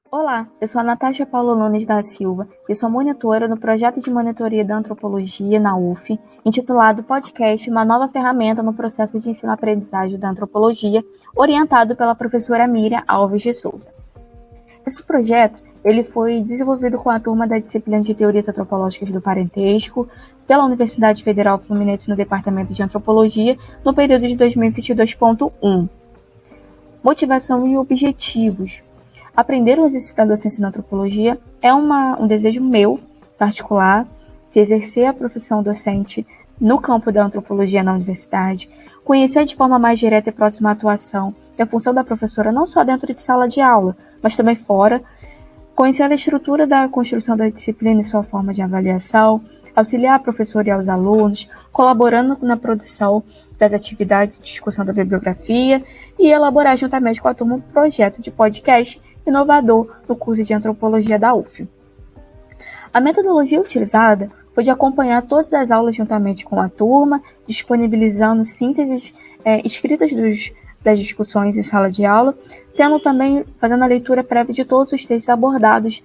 Olá, eu sou a Natasha Paula Nunes da Silva e sou monitora no projeto de monitoria da antropologia na UF, intitulado Podcast, uma nova ferramenta no processo de ensino-aprendizagem da antropologia, orientado pela professora Miriam Alves de Souza. Esse projeto ele foi desenvolvido com a turma da disciplina de Teorias Antropológicas do Parentesco, pela Universidade Federal Fluminense no Departamento de Antropologia, no período de 2022.1. Motivação e objetivos. Aprender o exercício da docência na antropologia é um desejo meu, particular, de exercer a profissão docente no campo da antropologia na universidade, conhecer de forma mais direta e próxima a atuação e a função da professora não só dentro de sala de aula, mas também fora, conhecer a estrutura da construção da disciplina e sua forma de avaliação, auxiliar a professora e aos alunos, colaborando na produção das atividades de discussão da bibliografia e elaborar juntamente com a turma um projeto de podcast inovador no curso de antropologia da UF. A metodologia utilizada foi de acompanhar todas as aulas juntamente com a turma, disponibilizando sínteses escritas das discussões em sala de aula, fazendo a leitura prévia de todos os textos abordados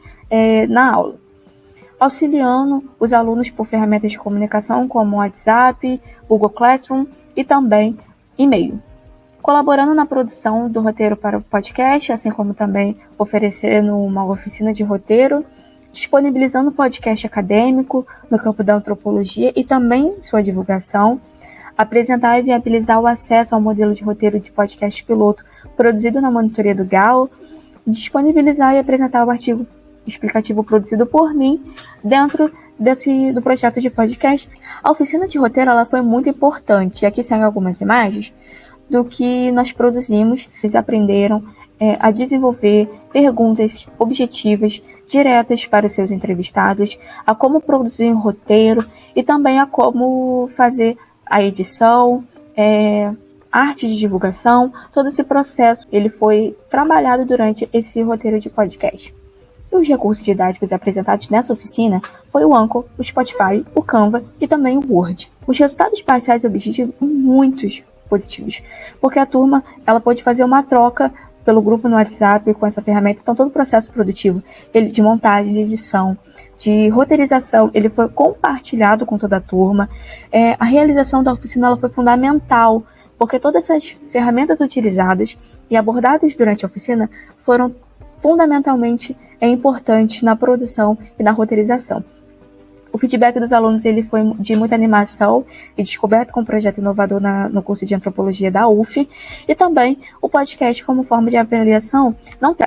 na aula, auxiliando os alunos por ferramentas de comunicação como WhatsApp, Google Classroom e também e-mail, colaborando na produção do roteiro para o podcast, assim como também oferecendo uma oficina de roteiro, disponibilizando o podcast acadêmico no campo da antropologia e também sua divulgação, apresentar e viabilizar o acesso ao modelo de roteiro de podcast piloto produzido na monitoria do GAO, disponibilizar e apresentar o artigo explicativo produzido por mim dentro do projeto de podcast. A oficina de roteiro ela foi muito importante. Aqui saem algumas imagens do que nós produzimos. Eles aprenderam a desenvolver perguntas objetivas, diretas para os seus entrevistados, a como produzir um roteiro e também a como fazer a edição, arte de divulgação. Todo esse processo ele foi trabalhado durante esse roteiro de podcast. E os recursos didáticos apresentados nessa oficina foi o Anchor, o Spotify, o Canva e também o Word. Os resultados parciais e objetivos são muitos positivos, porque a turma ela pôde fazer uma troca pelo grupo no WhatsApp com essa ferramenta. Então todo o processo produtivo de montagem, de edição, de roteirização, ele foi compartilhado com toda a turma. A realização da oficina ela foi fundamental, porque todas essas ferramentas utilizadas e abordadas durante a oficina foram fundamentalmente importantes na produção e na roteirização. O feedback dos alunos ele foi de muita animação e descoberto com um projeto inovador no curso de antropologia da UF, e também o podcast como forma de avaliação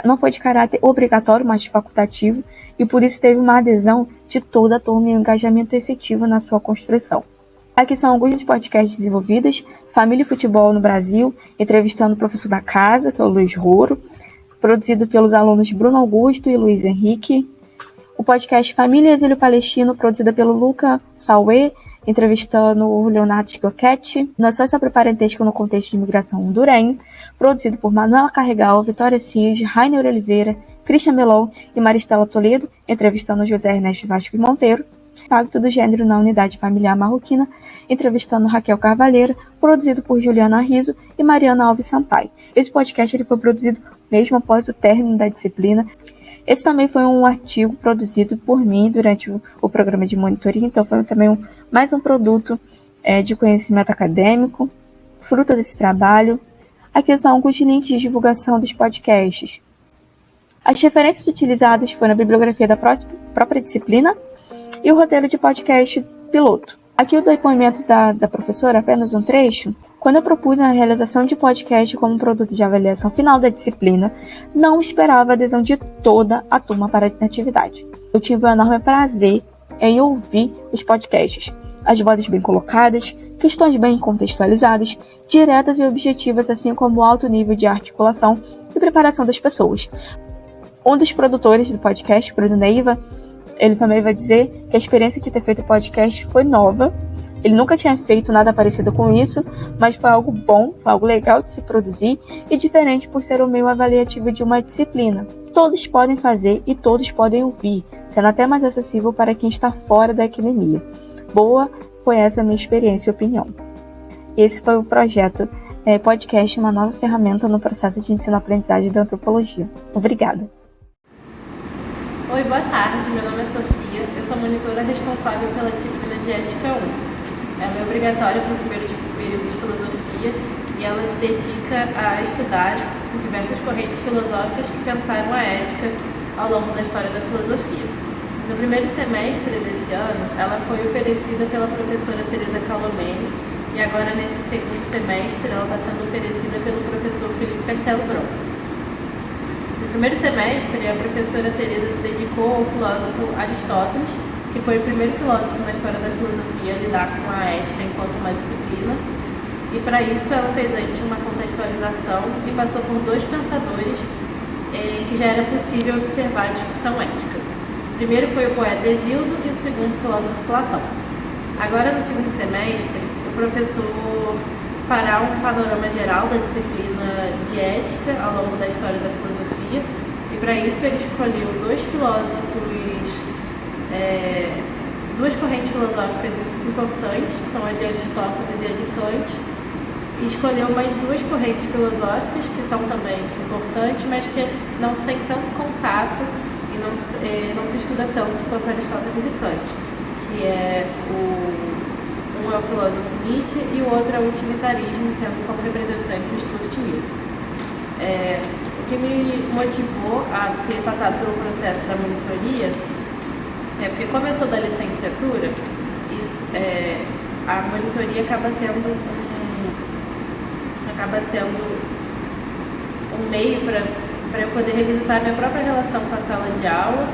não foi de caráter obrigatório, mas de facultativo, e por isso teve uma adesão de toda a turma e um engajamento efetivo na sua construção. Aqui são alguns dos podcasts desenvolvidos: Família e Futebol no Brasil, entrevistando o professor da casa, que é o Luiz Roro, produzido pelos alunos Bruno Augusto e Luiz Henrique. O podcast Família e Exílio Palestino, produzido pelo Luca Sauê, entrevistando o Leonardo Schiochetti. Noções sobre Parentesco no Contexto de Imigração Hondurenho, produzido por Manuela Carregal, Vitória Cis, Rainer Oliveira, Christian Melon e Maristela Toledo, entrevistando José Ernesto Vasco Monteiro. Impacto do Gênero na Unidade Familiar Marroquina, entrevistando Raquel Carvalheira, produzido por Juliana Riso e Mariana Alves Sampaio. Esse podcast ele foi produzido mesmo após o término da disciplina. Esse também foi um artigo produzido por mim durante o programa de monitoria, então foi também mais um produto de conhecimento acadêmico, fruto desse trabalho. Aqui são alguns links de divulgação dos podcasts. As referências utilizadas foram a bibliografia da própria disciplina e o roteiro de podcast piloto. Aqui o depoimento da professora, apenas um trecho. Quando eu propus a realização de podcast como produto de avaliação final da disciplina, não esperava a adesão de toda a turma para a atividade. Eu tive um enorme prazer em ouvir os podcasts, as vozes bem colocadas, questões bem contextualizadas, diretas e objetivas, assim como o alto nível de articulação e preparação das pessoas. Um dos produtores do podcast, Bruno Neiva, ele também vai dizer que a experiência de ter feito podcast foi nova. Ele nunca tinha feito nada parecido com isso, mas foi algo bom, foi algo legal de se produzir e diferente por ser o meio avaliativo de uma disciplina. Todos podem fazer e todos podem ouvir, sendo até mais acessível para quem está fora da academia. Boa foi essa minha experiência e opinião. Esse foi o projeto podcast, uma nova ferramenta no processo de ensino-aprendizagem da antropologia. Obrigada. Oi, boa tarde. Meu nome é Sofia. Eu sou monitora responsável pela disciplina de Ética 1. Ela é obrigatória para o primeiro período de filosofia e ela se dedica a estudar diversas correntes filosóficas que pensaram a ética ao longo da história da filosofia. No primeiro semestre desse ano, ela foi oferecida pela professora Teresa Calomene e agora, nesse segundo semestre, ela está sendo oferecida pelo professor Felipe Castelo Branco. No primeiro semestre, a professora Teresa se dedicou ao filósofo Aristóteles, que foi o primeiro filósofo na história da filosofia a lidar com a ética enquanto uma disciplina. E para isso ela fez antes uma contextualização e passou por dois pensadores que já era possível observar a discussão ética. O primeiro foi o poeta Hesíodo e o segundo o filósofo Platão. Agora, no segundo semestre, o professor fará um panorama geral da disciplina de ética ao longo da história da filosofia, e para isso ele escolheu dois filósofos, duas correntes filosóficas muito importantes, que são a de Aristóteles e a de Kant, e escolheu mais duas correntes filosóficas que são também importantes, mas que não se tem tanto contato e não se estuda tanto quanto Aristóteles e Kant, que é um é o filósofo Nietzsche e o outro é o utilitarismo, tendo como representante o Stuart Mill. O que me motivou a ter passado pelo processo da monitoria é porque, como eu sou da licenciatura, a monitoria acaba sendo um meio para eu poder revisitar minha própria relação com a sala de aula.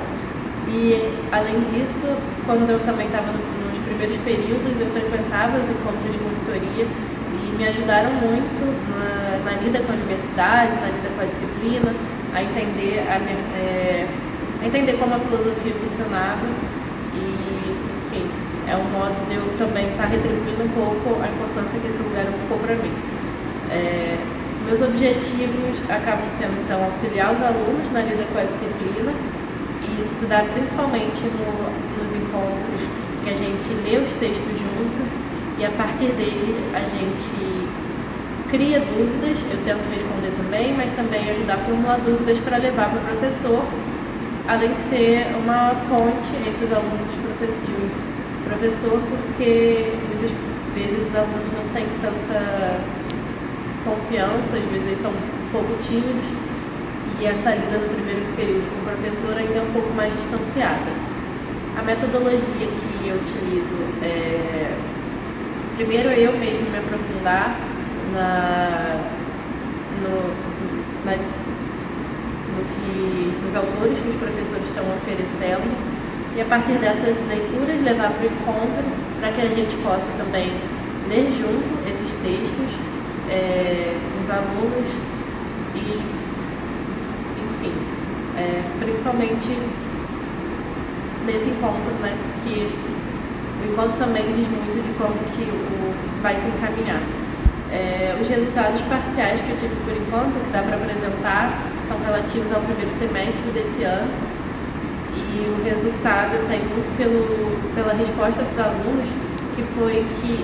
E, além disso, quando eu também estava nos primeiros períodos, eu frequentava os encontros de monitoria e me ajudaram muito na lida com a universidade, na lida com a disciplina, a entender como a filosofia funcionava e, enfim, é um modo de eu também estar retribuindo um pouco a importância que esse lugar ocupou para mim. Meus objetivos acabam sendo, então, auxiliar os alunos na lida com a disciplina, e isso se dá principalmente nos encontros que a gente lê os textos juntos e, a partir dele, a gente cria dúvidas. Eu tento responder também, mas também ajudar a formular dúvidas para levar para o professor, além de ser uma ponte entre os alunos e o professor, porque muitas vezes os alunos não têm tanta confiança, às vezes eles são um pouco tímidos, e essa lida no primeiro período com o professor ainda é um pouco mais distanciada. A metodologia que eu utilizo primeiro eu mesmo me aprofundar nos autores que os professores estão oferecendo, e a partir dessas leituras levar para o encontro, para que a gente possa também ler junto esses textos com os alunos e, enfim, principalmente nesse encontro, né, que o encontro também diz muito de como que vai se encaminhar. Os resultados parciais que eu tive por enquanto, que dá para apresentar, são relativos ao primeiro semestre desse ano, e o resultado tem muito pela resposta dos alunos, que foi que,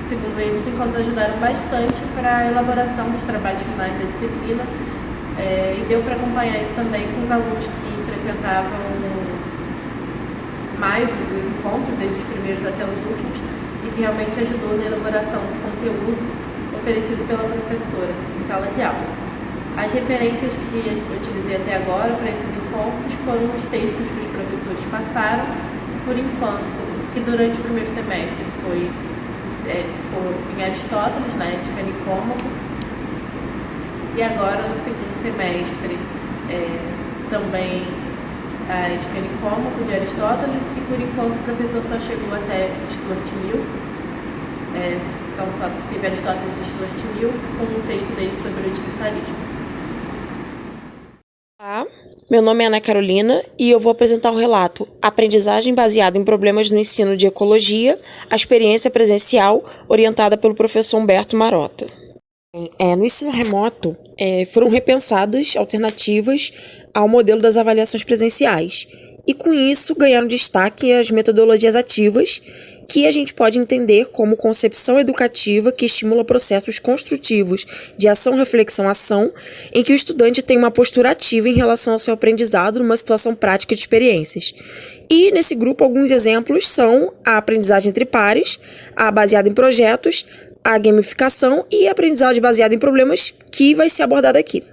segundo eles, os encontros ajudaram bastante para a elaboração dos trabalhos finais da disciplina, e deu para acompanhar isso também com os alunos que frequentavam mais os encontros, desde os primeiros até os últimos, de que realmente ajudou na elaboração do conteúdo oferecido pela professora em sala de aula. As referências que eu utilizei até agora para esses encontros foram os textos que os professores passaram, por enquanto, que durante o primeiro semestre ficou em Aristóteles, na Ética Nicômaco, e agora no segundo semestre também a Ética Nicômaco de Aristóteles, e por enquanto o professor só chegou até Stuart Mill, então só teve Aristóteles e Stuart Mill com um texto dele sobre o utilitarismo. Olá, meu nome é Ana Carolina e eu vou apresentar o relato Aprendizagem baseada em problemas no ensino de ecologia, a experiência presencial orientada pelo professor Humberto Marota. No ensino remoto, foram repensadas alternativas ao modelo das avaliações presenciais. e com isso ganharam destaque as metodologias ativas, que a gente pode entender como concepção educativa que estimula processos construtivos de ação, reflexão, ação, em que o estudante tem uma postura ativa em relação ao seu aprendizado numa situação prática de experiências. E nesse grupo alguns exemplos são a aprendizagem entre pares, a baseada em projetos, a gamificação e a aprendizagem baseada em problemas, que vai ser abordada aqui.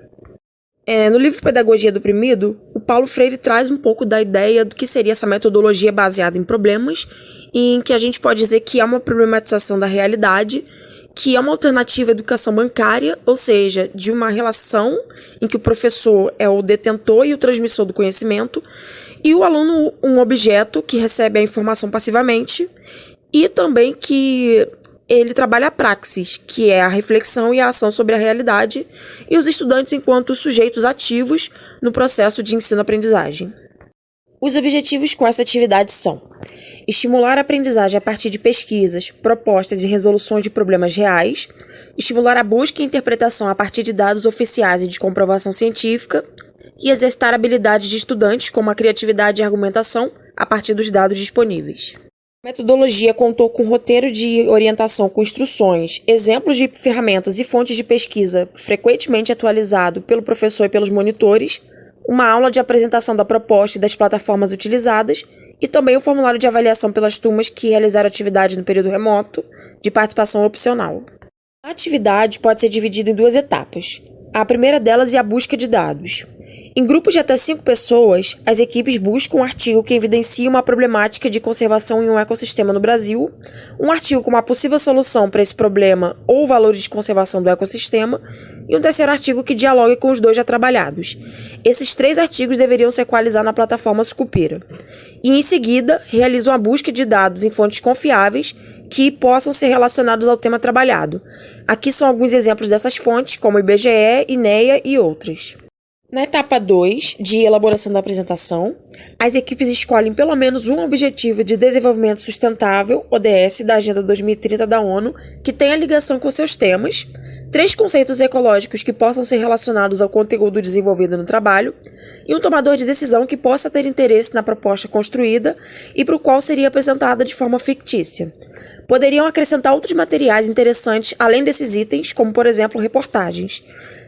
No livro Pedagogia do Oprimido, o Paulo Freire traz um pouco da ideia do que seria essa metodologia baseada em problemas, em que a gente pode dizer que é uma problematização da realidade, que é uma alternativa à educação bancária, ou seja, de uma relação em que o professor é o detentor e o transmissor do conhecimento, e o aluno um objeto que recebe a informação passivamente, e também que ele trabalha a praxis, que é a reflexão e a ação sobre a realidade, e os estudantes enquanto sujeitos ativos no processo de ensino-aprendizagem. Os objetivos com essa atividade são estimular a aprendizagem a partir de pesquisas, propostas e resoluções de problemas reais, estimular a busca e interpretação a partir de dados oficiais e de comprovação científica, e exercitar habilidades de estudantes como a criatividade e a argumentação a partir dos dados disponíveis. A metodologia contou com roteiro de orientação com instruções, exemplos de ferramentas e fontes de pesquisa frequentemente atualizado pelo professor e pelos monitores, uma aula de apresentação da proposta e das plataformas utilizadas e também um formulário de avaliação pelas turmas que realizaram atividade no período remoto, de participação opcional. A atividade pode ser dividida em 2 etapas. A primeira delas é a busca de dados. Em grupos de até 5 pessoas, as equipes buscam um artigo que evidencia uma problemática de conservação em um ecossistema no Brasil, um artigo com uma possível solução para esse problema ou valores de conservação do ecossistema, e um terceiro artigo que dialogue com os 2 já trabalhados. Esses 3 artigos deveriam se equalizar na plataforma Sucupira. E, em seguida, realizam a busca de dados em fontes confiáveis que possam ser relacionados ao tema trabalhado. Aqui são alguns exemplos dessas fontes, como IBGE, INEA e outras. Na etapa 2, de elaboração da apresentação, as equipes escolhem pelo menos um objetivo de desenvolvimento sustentável, ODS, da Agenda 2030 da ONU, que tenha ligação com seus temas, 3 conceitos ecológicos que possam ser relacionados ao conteúdo desenvolvido no trabalho, e um tomador de decisão que possa ter interesse na proposta construída e para o qual seria apresentada de forma fictícia. Poderiam acrescentar outros materiais interessantes além desses itens, como, por exemplo, reportagens.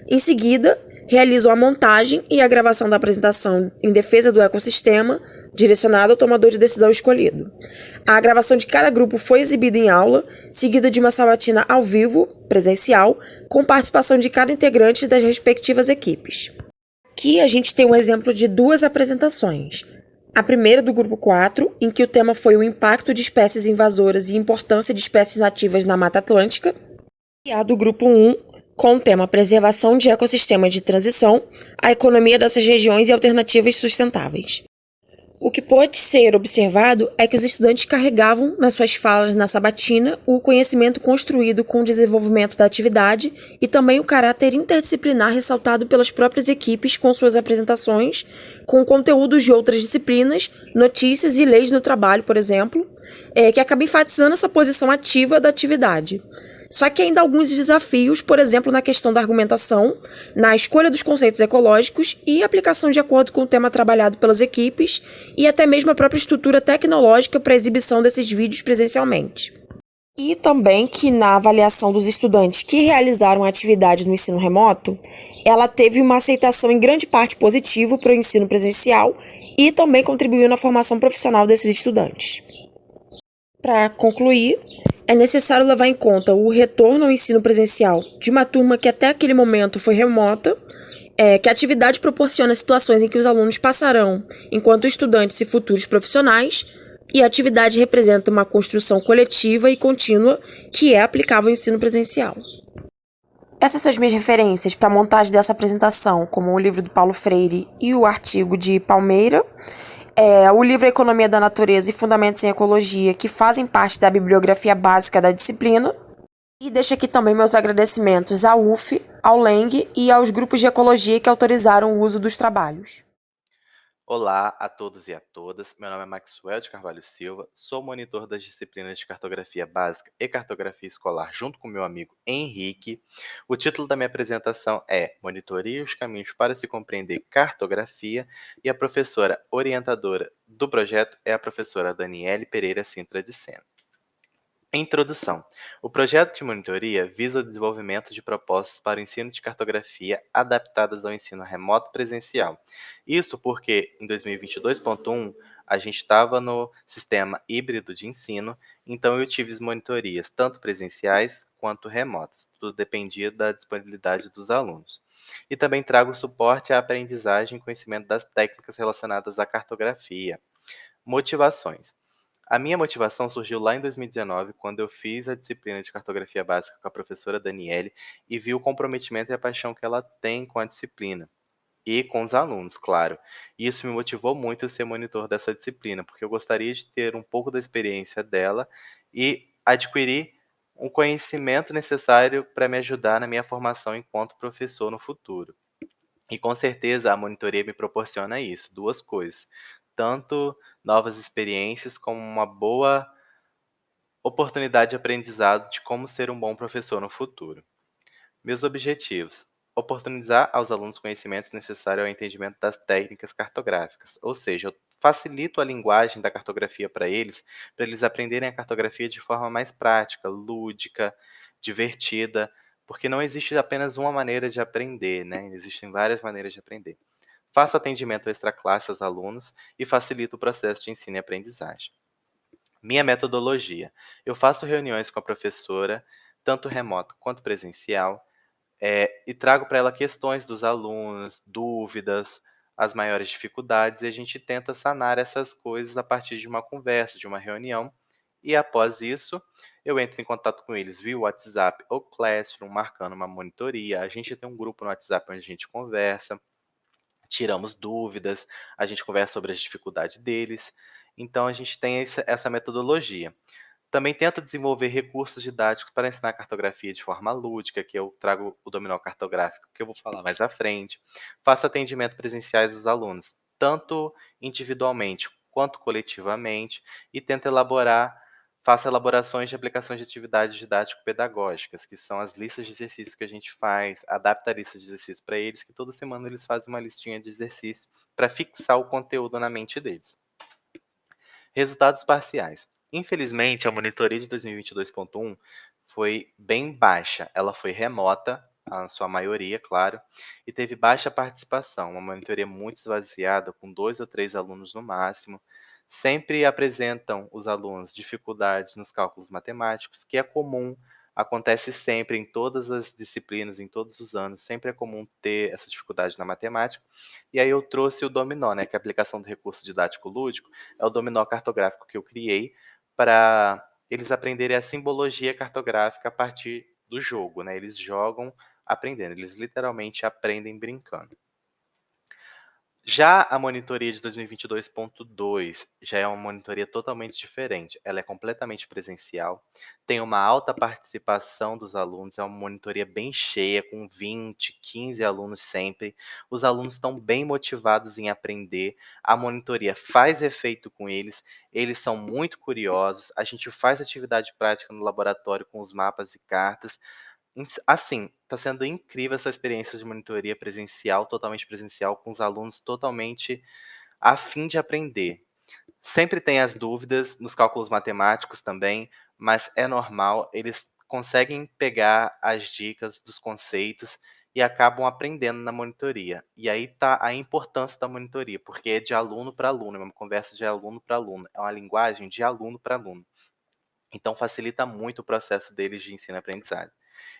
Em seguida, realizam a montagem e a gravação da apresentação em defesa do ecossistema, direcionada ao tomador de decisão escolhido. A gravação de cada grupo foi exibida em aula, seguida de uma sabatina ao vivo, presencial, com participação de cada integrante das respectivas equipes. Aqui a gente tem um exemplo de 2 apresentações. A primeira do grupo 4, em que o tema foi o impacto de espécies invasoras e importância de espécies nativas na Mata Atlântica, e a do grupo 1, com o tema Preservação de Ecossistemas de Transição, a economia dessas regiões e alternativas sustentáveis. O que pode ser observado é que os estudantes carregavam nas suas falas na sabatina o conhecimento construído com o desenvolvimento da atividade e também o caráter interdisciplinar ressaltado pelas próprias equipes com suas apresentações, com conteúdos de outras disciplinas, notícias e leis no trabalho, por exemplo, que acaba enfatizando essa posição ativa da atividade. Só que ainda há alguns desafios, por exemplo, na questão da argumentação, na escolha dos conceitos ecológicos e aplicação de acordo com o tema trabalhado pelas equipes e até mesmo a própria estrutura tecnológica para a exibição desses vídeos presencialmente. E também que na avaliação dos estudantes que realizaram a atividade no ensino remoto, ela teve uma aceitação em grande parte positiva para o ensino presencial e também contribuiu na formação profissional desses estudantes. Para concluir, é necessário levar em conta o retorno ao ensino presencial de uma turma que até aquele momento foi remota, que a atividade proporciona situações em que os alunos passarão enquanto estudantes e futuros profissionais, e a atividade representa uma construção coletiva e contínua que é aplicável ao ensino presencial. Essas são as minhas referências para a montagem dessa apresentação, como o livro do Paulo Freire e o artigo de Palmeira, o livro Economia da Natureza e Fundamentos em Ecologia, que fazem parte da bibliografia básica da disciplina. E deixo aqui também meus agradecimentos à UF, ao LENG e aos grupos de ecologia que autorizaram o uso dos trabalhos. Olá a todos e a todas. Meu nome é Maxwell de Carvalho Silva, sou monitor das disciplinas de cartografia básica e cartografia escolar, junto com meu amigo Henrique. O título da minha apresentação é Monitoria e os caminhos para se compreender cartografia, e a professora orientadora do projeto é a professora Daniele Pereira Sintra de Sena. Introdução. O projeto de monitoria visa o desenvolvimento de propostas para o ensino de cartografia adaptadas ao ensino remoto presencial. Isso porque, em 2022.1, a gente estava no sistema híbrido de ensino, então eu tive as monitorias tanto presenciais quanto remotas. Tudo dependia da disponibilidade dos alunos. E também trago suporte à aprendizagem e conhecimento das técnicas relacionadas à cartografia. Motivações. A minha motivação surgiu lá em 2019, quando eu fiz a disciplina de cartografia básica com a professora Daniele e vi o comprometimento e a paixão que ela tem com a disciplina e com os alunos, claro. E isso me motivou muito a ser monitor dessa disciplina, porque eu gostaria de ter um pouco da experiência dela e adquirir um conhecimento necessário para me ajudar na minha formação enquanto professor no futuro. E com certeza a monitoria me proporciona isso, duas coisas. Tanto novas experiências, como uma boa oportunidade de aprendizado de como ser um bom professor no futuro. Meus objetivos: oportunizar aos alunos conhecimentos necessários ao entendimento das técnicas cartográficas, ou seja, eu facilito a linguagem da cartografia para eles aprenderem a cartografia de forma mais prática, lúdica, divertida, porque não existe apenas uma maneira de aprender, né? Existem várias maneiras de aprender. Faço atendimento extra-classe aos alunos e facilito o processo de ensino e aprendizagem. Minha metodologia: eu faço reuniões com a professora, tanto remoto quanto presencial, e trago para ela questões dos alunos, dúvidas, as maiores dificuldades, e a gente tenta sanar essas coisas a partir de uma conversa, de uma reunião. E após isso, eu entro em contato com eles via WhatsApp ou Classroom, marcando uma monitoria. A gente tem um grupo no WhatsApp onde a gente conversa, tiramos dúvidas, a gente conversa sobre as dificuldades deles. Então, a gente tem essa metodologia. Também tento desenvolver recursos didáticos para ensinar cartografia de forma lúdica, que eu trago o dominó cartográfico, que eu vou falar mais à frente. Faço atendimento presenciais dos alunos, tanto individualmente quanto coletivamente, e faço elaborações de aplicações de atividades didático-pedagógicas, que são as listas de exercícios que a gente faz, adapta a lista de exercícios para eles, que toda semana eles fazem uma listinha de exercícios para fixar o conteúdo na mente deles. Resultados parciais. Infelizmente, a monitoria de 2022.1 foi bem baixa. Ela foi remota, a sua maioria, claro, e teve baixa participação. Uma monitoria muito esvaziada, com 2 ou 3 alunos no máximo. Sempre apresentam os alunos dificuldades nos cálculos matemáticos, que é comum, acontece sempre em todas as disciplinas, em todos os anos, sempre é comum ter essa dificuldade na matemática. E aí eu trouxe o dominó, né, que é a aplicação do recurso didático lúdico, é o dominó cartográfico que eu criei para eles aprenderem a simbologia cartográfica a partir do jogo, né? Eles jogam aprendendo, eles literalmente aprendem brincando. Já a monitoria de 2022.2 já é uma monitoria totalmente diferente. Ela é completamente presencial, tem uma alta participação dos alunos, é uma monitoria bem cheia, com 20, 15 alunos sempre. Os alunos estão bem motivados em aprender, a monitoria faz efeito com eles, eles são muito curiosos, a gente faz atividade prática no laboratório com os mapas e cartas. Assim, está sendo incrível essa experiência de monitoria presencial, totalmente presencial, com os alunos totalmente a fim de aprender. Sempre tem as dúvidas nos cálculos matemáticos também, mas é normal, eles conseguem pegar as dicas dos conceitos e acabam aprendendo na monitoria. E aí está a importância da monitoria, porque é de aluno para aluno, é uma conversa de aluno para aluno, é uma linguagem de aluno para aluno. Então facilita muito o processo deles de ensino e aprendizagem.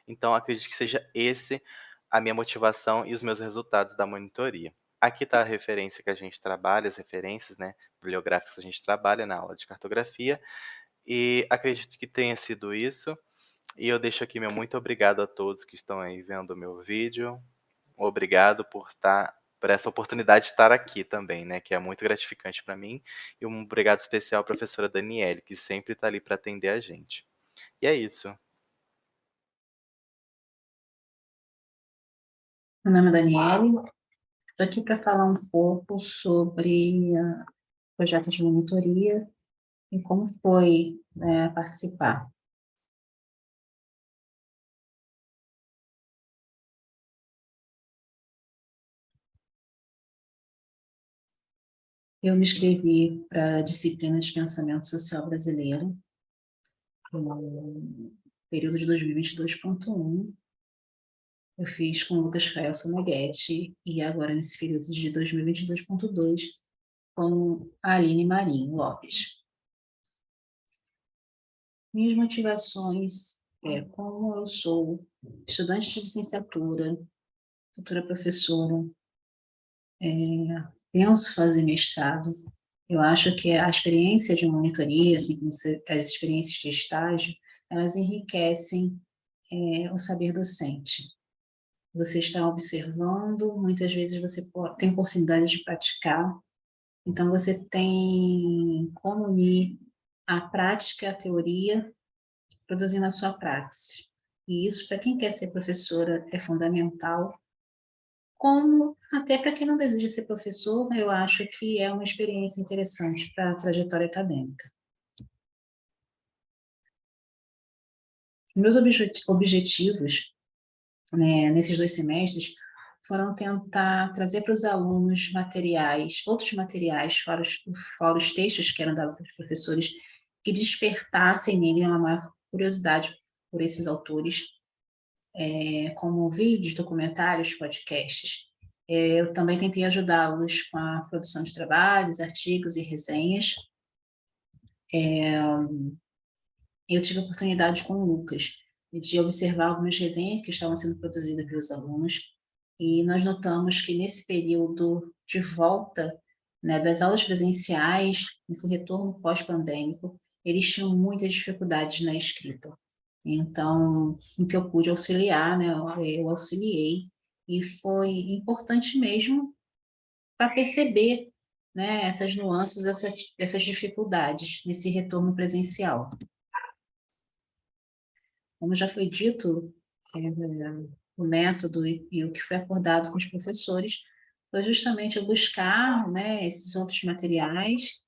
Então, acredito que seja esse a minha motivação e os meus resultados da monitoria. Aqui está a referência que a gente trabalha, as referências, né, bibliográficas que a gente trabalha na aula de cartografia, e acredito que tenha sido isso. E eu deixo aqui meu muito obrigado a todos que estão aí vendo o meu vídeo. Obrigado por essa oportunidade de estar aqui também, né, que é muito gratificante para mim. E um obrigado especial à professora Daniele, que sempre está ali para atender a gente. E é isso. Meu nome é Daniele, Estou aqui para falar um pouco sobre o projeto de monitoria e como foi participar. Eu me inscrevi para a disciplina de Pensamento Social Brasileiro, no período de 2022.1. Eu fiz com o Lucas Faelson Meghetti e agora nesse período de 2022.2 com a Aline Marinho Lopes. Minhas motivações como eu sou estudante de licenciatura, futura professora, penso fazer mestrado. Eu acho que a experiência de monitoria, assim como as experiências de estágio, elas enriquecem o saber docente. Você está observando, muitas vezes você tem oportunidade de praticar, então você tem como unir a prática e a teoria, produzindo a sua praxis. E isso, para quem quer ser professora, é fundamental, como até para quem não deseja ser professor, eu acho que é uma experiência interessante para a trajetória acadêmica. Meus objetivos, né, nesses 2 semestres, foram tentar trazer para os alunos outros materiais, fora os textos que eram dados para os professores, que despertassem nele uma maior curiosidade por esses autores, como vídeos, documentários, podcasts. Eu também tentei ajudá-los com a produção de trabalhos, artigos e resenhas. Eu tive a oportunidade com o Lucas de observar algumas resenhas que estavam sendo produzidas pelos alunos, e nós notamos que nesse período de volta, né, das aulas presenciais, nesse retorno pós-pandêmico, eles tinham muitas dificuldades na escrita. Então, no que eu pude auxiliar, né, eu auxiliei, e foi importante mesmo para perceber, né, essas nuances, essas dificuldades nesse retorno presencial. Como já foi dito, o método e o que foi acordado com os professores foi justamente eu buscar, né, esses outros materiais.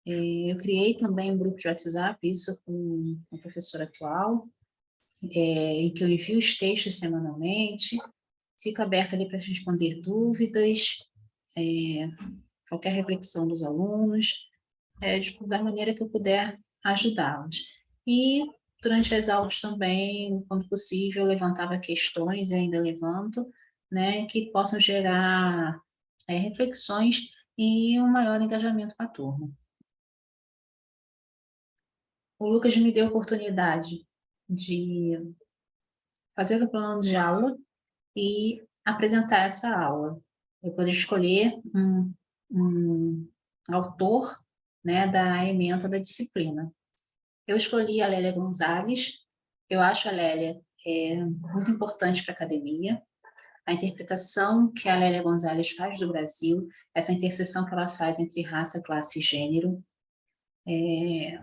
Eu criei também um grupo de WhatsApp, isso com o professor atual, em que eu envio os textos semanalmente, fico aberta ali para responder dúvidas, qualquer reflexão dos alunos, da maneira que eu puder ajudá-los. E durante as aulas também, quando possível, levantava questões, e ainda levanto, né, que possam gerar reflexões e um maior engajamento com a turma. O Lucas me deu a oportunidade de fazer o plano de aula e apresentar essa aula. Eu poder escolher um autor, né, da ementa da disciplina. Eu escolhi a Lélia Gonzalez. Eu acho a Lélia muito importante para a academia. A interpretação que a Lélia Gonzalez faz do Brasil, essa interseção que ela faz entre raça, classe e gênero,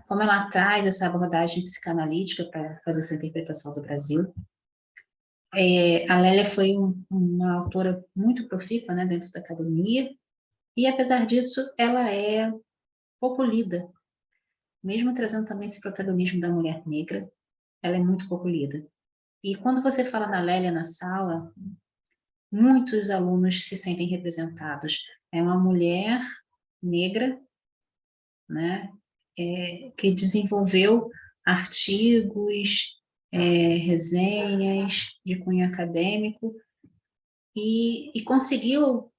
como ela traz essa abordagem psicanalítica para fazer essa interpretação do Brasil. A Lélia foi uma autora muito profícua, né, dentro da academia, e apesar disso, ela é pouco lida. Mesmo trazendo também esse protagonismo da mulher negra, ela é muito pouco lida. E quando você fala na Lélia na sala, muitos alunos se sentem representados. É uma mulher negra, né, que desenvolveu artigos, resenhas de cunho acadêmico e conseguiu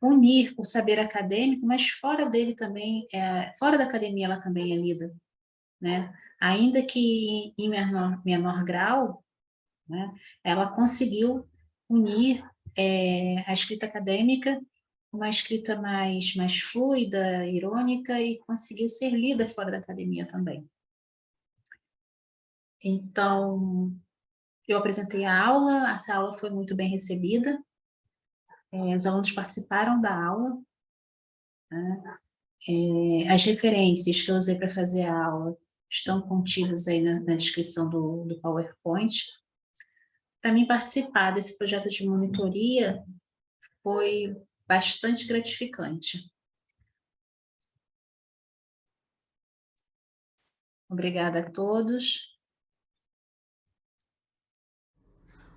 unir o saber acadêmico, mas fora dele também, fora da academia ela também é lida, né? Ainda que em menor grau, né, ela conseguiu unir a escrita acadêmica, uma escrita mais fluida, irônica, e conseguiu ser lida fora da academia também. Então, eu apresentei a aula, essa aula foi muito bem recebida, os alunos participaram da aula, né? As referências que eu usei para fazer a aula estão contidas aí na descrição do PowerPoint. Para mim participar desse projeto de monitoria foi bastante gratificante. Obrigada a todos.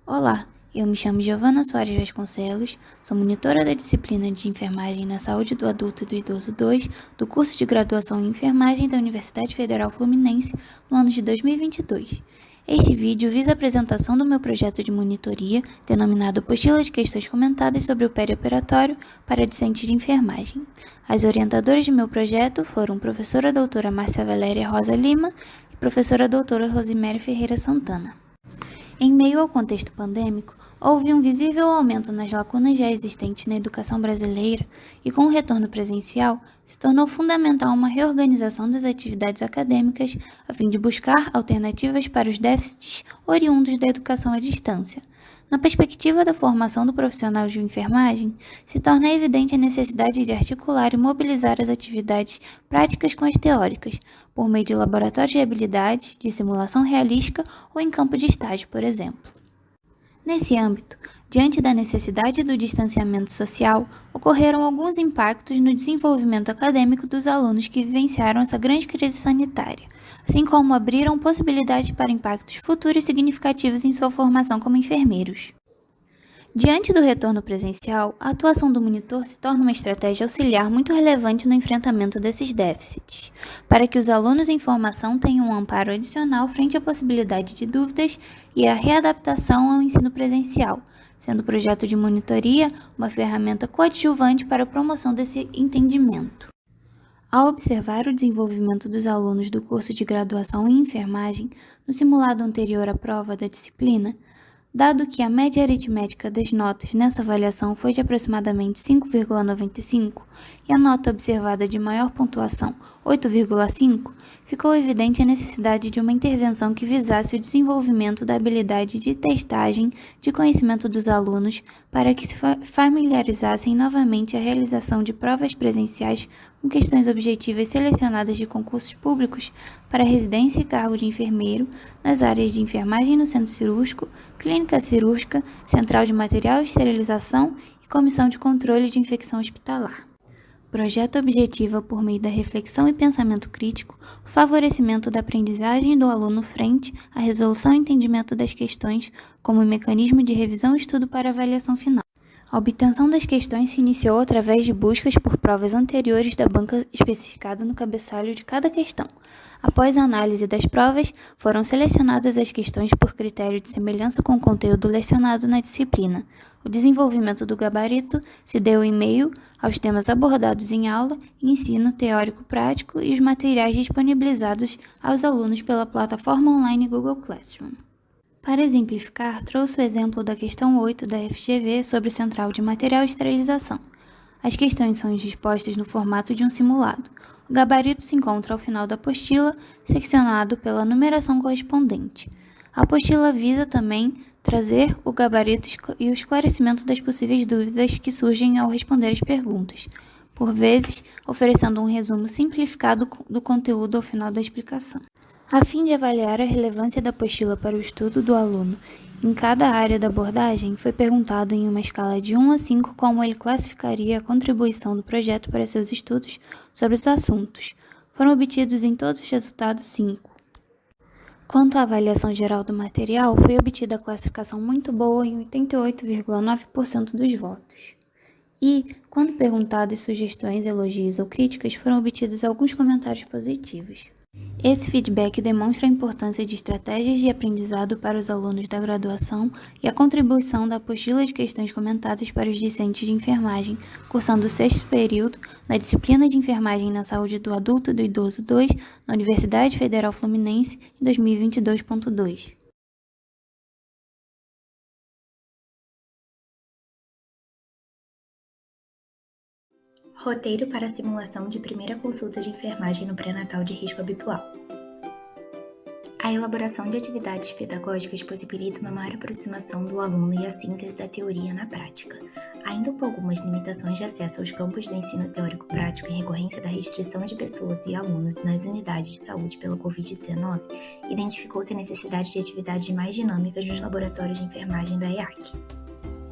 Olá, eu me chamo Giovana Soares Vasconcelos, sou monitora da disciplina de Enfermagem na Saúde do Adulto e do Idoso 2 do curso de graduação em Enfermagem da Universidade Federal Fluminense no ano de 2022. Este vídeo visa a apresentação do meu projeto de monitoria, denominado Apostila de Questões Comentadas sobre o Perioperatório para Discentes de Enfermagem. As orientadoras de meu projeto foram professora doutora Márcia Valéria Rosa Lima e professora doutora Rosemary Ferreira Santana. Em meio ao contexto pandêmico, houve um visível aumento nas lacunas já existentes na educação brasileira e, com o retorno presencial, se tornou fundamental uma reorganização das atividades acadêmicas a fim de buscar alternativas para os déficits oriundos da educação à distância. Na perspectiva da formação do profissional de enfermagem, se torna evidente a necessidade de articular e mobilizar as atividades práticas com as teóricas, por meio de laboratórios de habilidade, de simulação realística ou em campo de estágio, por exemplo. Nesse âmbito, diante da necessidade do distanciamento social, ocorreram alguns impactos no desenvolvimento acadêmico dos alunos que vivenciaram essa grande crise sanitária, assim como abriram possibilidade para impactos futuros significativos em sua formação como enfermeiros. Diante do retorno presencial, a atuação do monitor se torna uma estratégia auxiliar muito relevante no enfrentamento desses déficits, para que os alunos em formação tenham um amparo adicional frente à possibilidade de dúvidas e à readaptação ao ensino presencial, sendo o projeto de monitoria uma ferramenta coadjuvante para a promoção desse entendimento. Ao observar o desenvolvimento dos alunos do curso de graduação em enfermagem no simulado anterior à prova da disciplina, dado que a média aritmética das notas nessa avaliação foi de aproximadamente 5,95 e a nota observada de maior pontuação, 8,5, ficou evidente a necessidade de uma intervenção que visasse o desenvolvimento da habilidade de testagem de conhecimento dos alunos para que se familiarizassem novamente a realização de provas presenciais com questões objetivas selecionadas de concursos públicos para residência e cargo de enfermeiro nas áreas de enfermagem no centro cirúrgico, clínica cirúrgica, central de material e esterilização e comissão de controle de infecção hospitalar. O projeto objetiva, por meio da reflexão e pensamento crítico, o favorecimento da aprendizagem do aluno frente à resolução e entendimento das questões como mecanismo de revisão e estudo para avaliação final. A obtenção das questões se iniciou através de buscas por provas anteriores da banca especificada no cabeçalho de cada questão. Após a análise das provas, foram selecionadas as questões por critério de semelhança com o conteúdo lecionado na disciplina. O desenvolvimento do gabarito se deu em meio aos temas abordados em aula, ensino teórico-prático e os materiais disponibilizados aos alunos pela plataforma online Google Classroom. Para exemplificar, trouxe o exemplo da questão 8 da FGV sobre central de material e esterilização. As questões são dispostas no formato de um simulado. O gabarito se encontra ao final da apostila, seccionado pela numeração correspondente. A apostila visa também trazer o gabarito e o esclarecimento das possíveis dúvidas que surgem ao responder as perguntas, por vezes oferecendo um resumo simplificado do conteúdo ao final da explicação. A fim de avaliar a relevância da apostila para o estudo do aluno em cada área da abordagem, foi perguntado em uma escala de 1 a 5 como ele classificaria a contribuição do projeto para seus estudos sobre os assuntos. Foram obtidos em todos os resultados 5. Quanto à avaliação geral do material, foi obtida a classificação muito boa em 88,9% dos votos. E, quando perguntadas sugestões, elogios ou críticas, foram obtidos alguns comentários positivos. Esse feedback demonstra a importância de estratégias de aprendizado para os alunos da graduação e a contribuição da apostila de questões comentadas para os discentes de enfermagem, cursando o 6º período na disciplina de Enfermagem na Saúde do Adulto e do Idoso 2, na Universidade Federal Fluminense, em 2022.2. Roteiro para a simulação de primeira consulta de enfermagem no pré-natal de risco habitual. A elaboração de atividades pedagógicas possibilita uma maior aproximação do aluno e a síntese da teoria na prática, ainda com algumas limitações de acesso aos campos do ensino teórico-prático em recorrência da restrição de pessoas e alunos nas unidades de saúde pela Covid-19, identificou-se a necessidade de atividades mais dinâmicas nos laboratórios de enfermagem da EAC.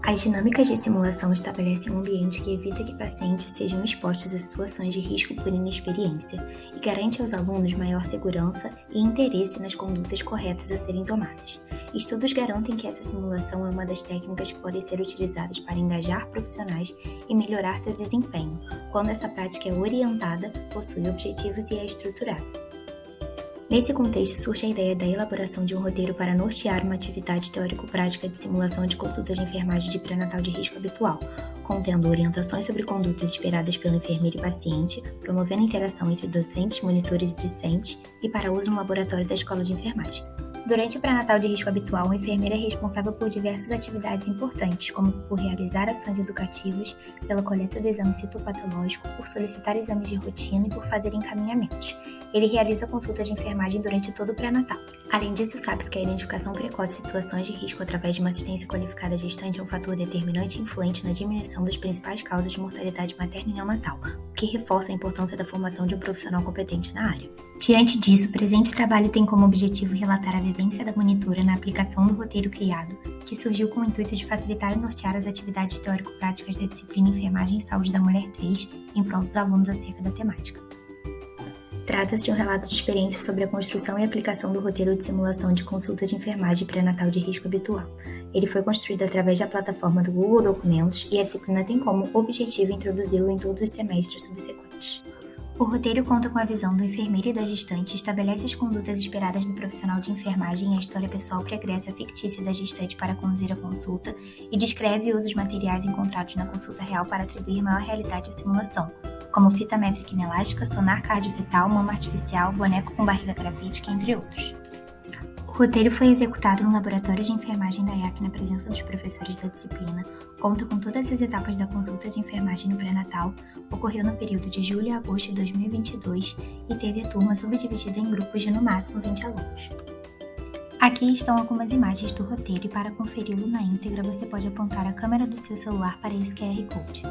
As dinâmicas de simulação estabelecem um ambiente que evita que pacientes sejam expostos a situações de risco por inexperiência e garante aos alunos maior segurança e interesse nas condutas corretas a serem tomadas. Estudos garantem que essa simulação é uma das técnicas que podem ser utilizadas para engajar profissionais e melhorar seu desempenho, quando essa prática é orientada, possui objetivos e é estruturada. Nesse contexto, surge a ideia da elaboração de um roteiro para nortear uma atividade teórico-prática de simulação de consulta de enfermagem de pré-natal de risco habitual, contendo orientações sobre condutas esperadas pelo enfermeiro e paciente, promovendo a interação entre docentes, monitores e discentes e para uso no laboratório da escola de enfermagem. Durante o pré-natal de risco habitual, o enfermeiro é responsável por diversas atividades importantes, como por realizar ações educativas, pela coleta do exame citopatológico, por solicitar exames de rotina e por fazer encaminhamentos. Ele realiza consultas de enfermagem durante todo o pré-natal. Além disso, sabe-se que a identificação precoce de situações de risco através de uma assistência qualificada gestante é um fator determinante e influente na diminuição das principais causas de mortalidade materna e neonatal, o que reforça a importância da formação de um profissional competente na área. Diante disso, o presente trabalho tem como objetivo relatar a vivência da monitora na aplicação do roteiro criado, que surgiu com o intuito de facilitar e nortear as atividades teórico-práticas da disciplina Enfermagem e Saúde da Mulher 3 em prol dos alunos acerca da temática. Trata-se de um relato de experiência sobre a construção e aplicação do roteiro de simulação de consulta de enfermagem pré-natal de risco habitual. Ele foi construído através da plataforma do Google Documentos e a disciplina tem como objetivo introduzi-lo em todos os semestres subsequentes. O roteiro conta com a visão do enfermeiro e da gestante, estabelece as condutas esperadas do profissional de enfermagem e a história pessoal pregressa fictícia da gestante para conduzir a consulta e descreve e usa os materiais encontrados na consulta real para atribuir maior realidade à simulação, como fita métrica inelástica, sonar cardiofetal, mama artificial, boneco com barriga gravítica, entre outros. O roteiro foi executado no laboratório de enfermagem da IAC na presença dos professores da disciplina, conta com todas as etapas da consulta de enfermagem no pré-natal, ocorreu no período de julho a agosto de 2022 e teve a turma subdividida em grupos de no máximo 20 alunos. Aqui estão algumas imagens do roteiro e para conferi-lo na íntegra você pode apontar a câmera do seu celular para esse QR Code.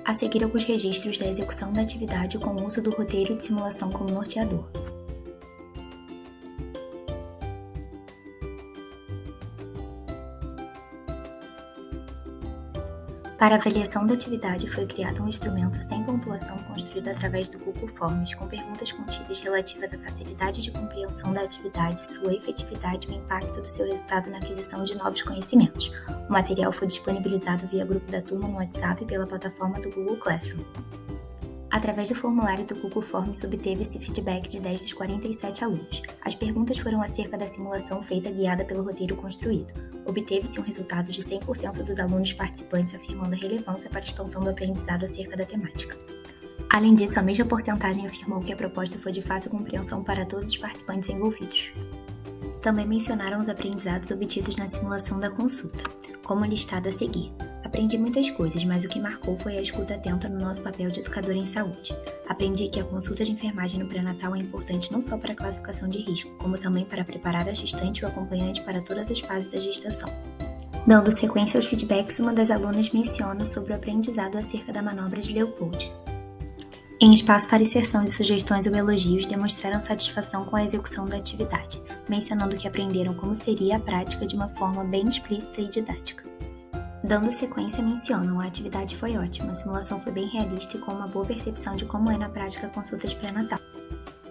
A seguir alguns registros da execução da atividade com o uso do roteiro de simulação como norteador. Para a avaliação da atividade, foi criado um instrumento sem pontuação construído através do Google Forms, com perguntas contidas relativas à facilidade de compreensão da atividade, sua efetividade e o impacto do seu resultado na aquisição de novos conhecimentos. O material foi disponibilizado via grupo da turma no WhatsApp e pela plataforma do Google Classroom. Através do formulário do Google Forms, obteve-se feedback de 10 dos 47 alunos. As perguntas foram acerca da simulação feita guiada pelo roteiro construído. Obteve-se um resultado de 100% dos alunos participantes afirmando a relevância para a expansão do aprendizado acerca da temática. Além disso, a mesma porcentagem afirmou que a proposta foi de fácil compreensão para todos os participantes envolvidos. Também mencionaram os aprendizados obtidos na simulação da consulta, como listado a seguir. Aprendi muitas coisas, mas o que marcou foi a escuta atenta no nosso papel de educador em saúde. Aprendi que a consulta de enfermagem no pré-natal é importante não só para a classificação de risco, como também para preparar a gestante e o acompanhante para todas as fases da gestação. Dando sequência aos feedbacks, uma das alunas menciona sobre o aprendizado acerca da manobra de Leopold. Em espaço para inserção de sugestões ou elogios, demonstraram satisfação com a execução da atividade, mencionando que aprenderam como seria a prática de uma forma bem explícita e didática. Dando sequência, mencionam: a atividade foi ótima, a simulação foi bem realista e com uma boa percepção de como é na prática a consulta de pré-natal.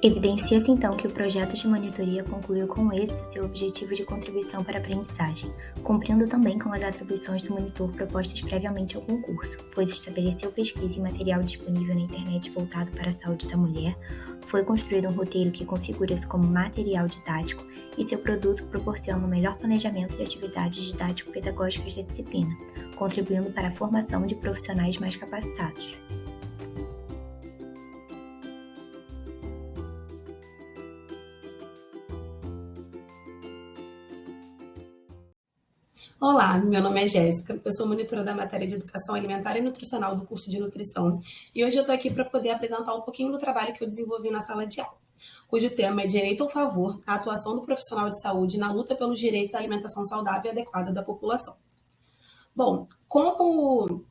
Evidencia-se então que o projeto de monitoria concluiu com êxito seu objetivo de contribuição para a aprendizagem, cumprindo também com as atribuições do monitor propostas previamente ao concurso, pois estabeleceu pesquisa e material disponível na internet voltado para a saúde da mulher, foi construído um roteiro que configura-se como material didático e seu produto proporciona um melhor planejamento de atividades didático-pedagógicas da disciplina, contribuindo para a formação de profissionais mais capacitados. Olá, meu nome é Jéssica, eu sou monitora da matéria de Educação Alimentar e Nutricional do curso de Nutrição e hoje eu estou aqui para poder apresentar um pouquinho do trabalho que eu desenvolvi na sala de aula, cujo tema é Direito ao Favor, a atuação do profissional de saúde na luta pelos direitos à alimentação saudável e adequada da população. Bom, como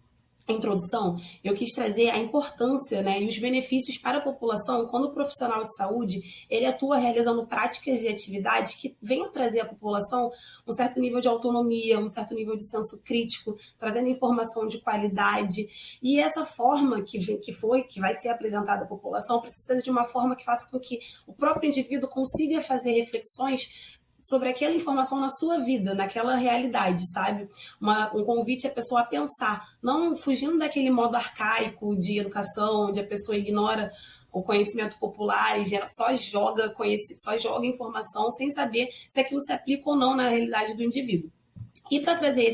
introdução, eu quis trazer a importância, né, e os benefícios para a população quando o profissional de saúde ele atua realizando práticas e atividades que venham trazer à população um certo nível de autonomia, um certo nível de senso crítico, trazendo informação de qualidade. E essa forma que vai ser apresentada à população precisa de uma forma que faça com que o próprio indivíduo consiga fazer reflexões sobre aquela informação na sua vida, naquela realidade, sabe? Um convite à pessoa a pensar, não fugindo daquele modo arcaico de educação, onde a pessoa ignora o conhecimento popular e só joga informação sem saber se aquilo se aplica ou não na realidade do indivíduo. E para trazer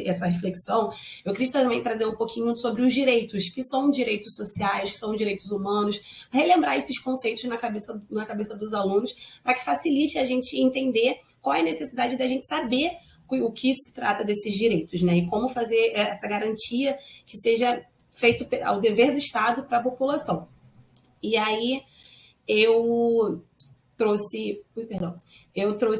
essa reflexão, eu quis também trazer um pouquinho sobre os direitos, que são direitos sociais, que são direitos humanos, relembrar esses conceitos na cabeça dos alunos, para que facilite a gente entender qual é a necessidade da gente saber o que se trata desses direitos, né? E como fazer essa garantia que seja feito ao dever do Estado para a população. E aí eu trouxe